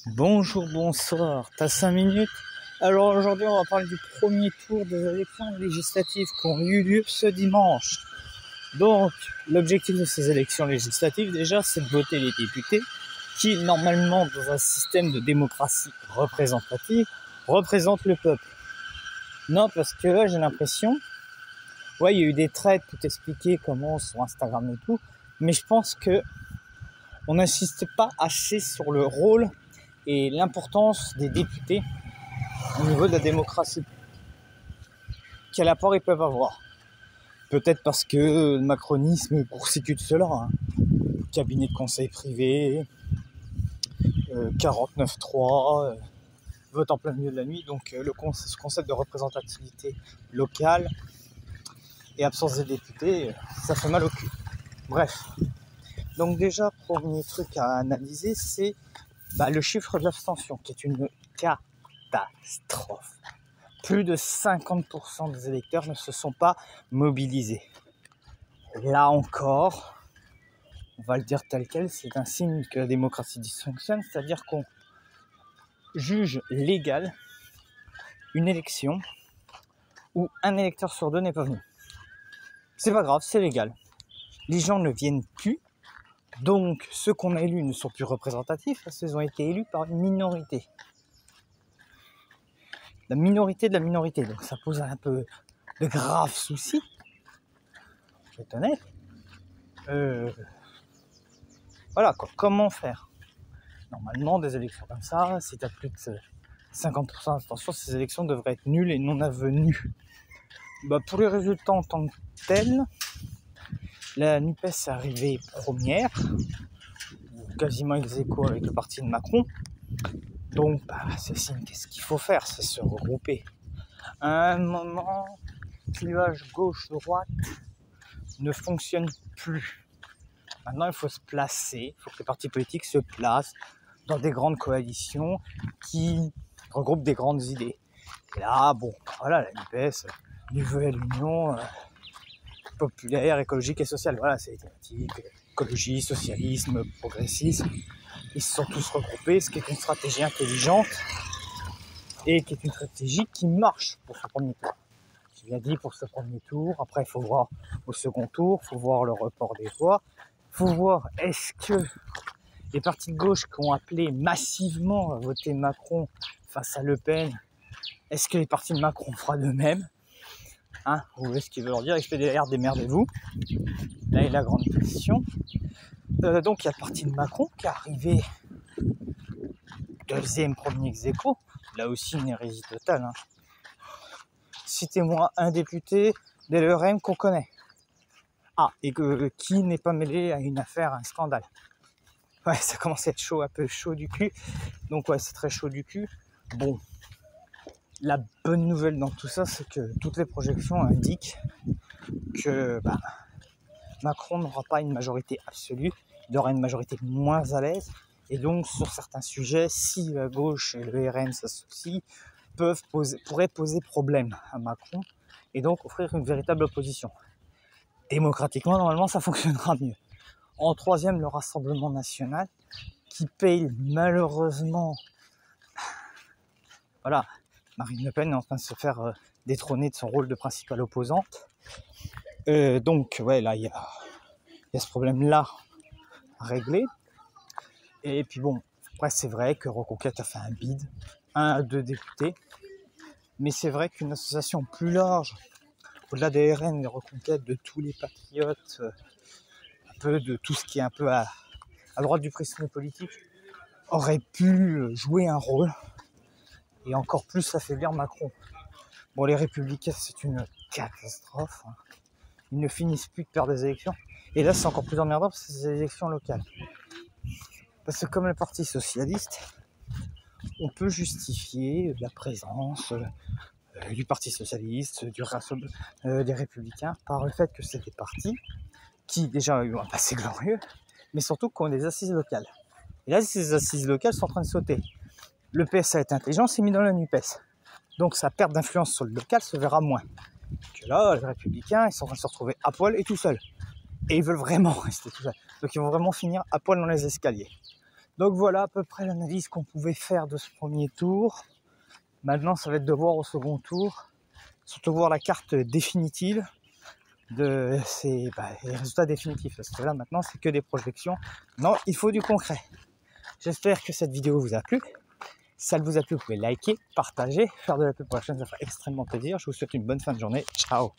Bonjour, bonsoir, t'as 5 minutes? Alors aujourd'hui on va parler du premier tour des élections législatives qui ont eu lieu ce dimanche. Donc l'objectif de ces élections législatives déjà c'est de voter les députés qui normalement dans un système de démocratie représentative représentent le peuple. Non, parce que là j'ai l'impression, ouais il y a eu des traites tout expliqué comment sur Instagram et tout, mais je pense que on n'insiste pas assez sur le rôle et l'importance des députés au niveau de la démocratie. Quel apport ils peuvent avoir? Peut-être parce que le macronisme constitue cela, hein. Cabinet de conseil privé, 49.3, vote en plein milieu de la nuit, donc ce concept de représentativité locale et absence des députés, ça fait mal au cul. Bref, donc déjà, premier truc à analyser, c'est le chiffre de l'abstention, qui est une catastrophe. Plus de 50% des électeurs ne se sont pas mobilisés. Là encore, on va le dire tel quel, c'est un signe que la démocratie dysfonctionne, c'est-à-dire qu'on juge légal une élection où un électeur sur deux n'est pas venu. C'est pas grave, c'est légal. Les gens ne viennent plus, donc ceux qu'on a élus ne sont plus représentatifs parce qu'ils ont été élus par une minorité. La minorité de la minorité, donc ça pose un peu de graves soucis. Je vais être honnête. Voilà quoi, comment faire? Normalement, des élections comme ça, si tu as plus de 50% d'abstention, ces élections devraient être nulles et non avenues. Pour les résultats en tant que tels, la NUPES est arrivée première, quasiment ex-aequo avec le parti de Macron. Donc, c'est signe, qu'est-ce qu'il faut faire? C'est se regrouper. À un moment, le clivage gauche-droite ne fonctionne plus. Maintenant, il faut se placer, il faut que les partis politiques se placent dans des grandes coalitions qui regroupent des grandes idées. Et là, voilà, la NUPES, nouvelle union populaire, écologique et sociale. Voilà, c'est les thématiques, écologie, socialisme, progressisme. Ils se sont tous regroupés, ce qui est une stratégie intelligente et qui est une stratégie qui marche pour ce premier tour. J'ai bien dit pour ce premier tour. Après, il faut voir au second tour, il faut voir le report des voix, il faut voir est-ce que les partis de gauche qui ont appelé massivement à voter Macron face à Le Pen, est-ce que les partis de Macron feront de même, ou est-ce qu'ils veulent leur dire XPDR, démerdez-vous? Là est la grande question. Donc il y a le parti de Macron qui est arrivé deuxième, premier ex-aequo. Là aussi une hérésie totale. Citez-moi un député des LRM qu'on connaît. Et qui n'est pas mêlé à une affaire, à un scandale. Ouais, ça commence à être chaud, un peu chaud du cul. Donc ouais, c'est très chaud du cul. Bon, la bonne nouvelle dans tout ça, c'est que toutes les projections indiquent que Macron n'aura pas une majorité absolue, il aura une majorité moins à l'aise. Et donc, sur certains sujets, si la gauche et le RN s'associent, pourraient poser problème à Macron et donc offrir une véritable opposition. Démocratiquement, normalement, ça fonctionnera mieux. En troisième, le Rassemblement national, qui paye malheureusement... Voilà, Marine Le Pen est en train de se faire détrôner de son rôle de principale opposante. Donc, ouais, là, il y a ce problème-là à régler. Et puis après, c'est vrai que Reconquête a fait un bid, 1 à 2 députés. Mais c'est vrai qu'une association plus large, au-delà des RN, des Reconquêtes, de tous les patriotes, un peu de tout ce qui est un peu à droite du prisme politique, aurait pu jouer un rôle et encore plus affaiblir Macron. Les Républicains, c'est une catastrophe. Ils ne finissent plus de perdre des élections. Et là, c'est encore plus emmerdant parce que c'est des élections locales. Parce que comme le Parti Socialiste, on peut justifier la présence du Parti Socialiste, des Républicains, par le fait que c'est des partis qui déjà ont eu un passé glorieux, mais surtout qui ont des assises locales. Et là, ces assises locales sont en train de sauter. Le PS a été intelligent, s'est mis dans la NUPES. Donc sa perte d'influence sur le local se verra moins. Que là, les Républicains, ils sont en train de se retrouver à poil et tout seuls. et ils veulent vraiment rester tout seuls. Donc ils vont vraiment finir à poil dans les escaliers. Donc voilà à peu près l'analyse qu'on pouvait faire de ce premier tour. Maintenant, ça va être de voir au second tour, surtout voir la carte définitive de ces les résultats définitifs. Parce que là, maintenant, c'est que des projections. Non, il faut du concret. J'espère que cette vidéo vous a plu. Si ça vous a plu, vous pouvez liker, partager, faire de la pub pour la chaîne, ça fera extrêmement plaisir. Je vous souhaite une bonne fin de journée. Ciao!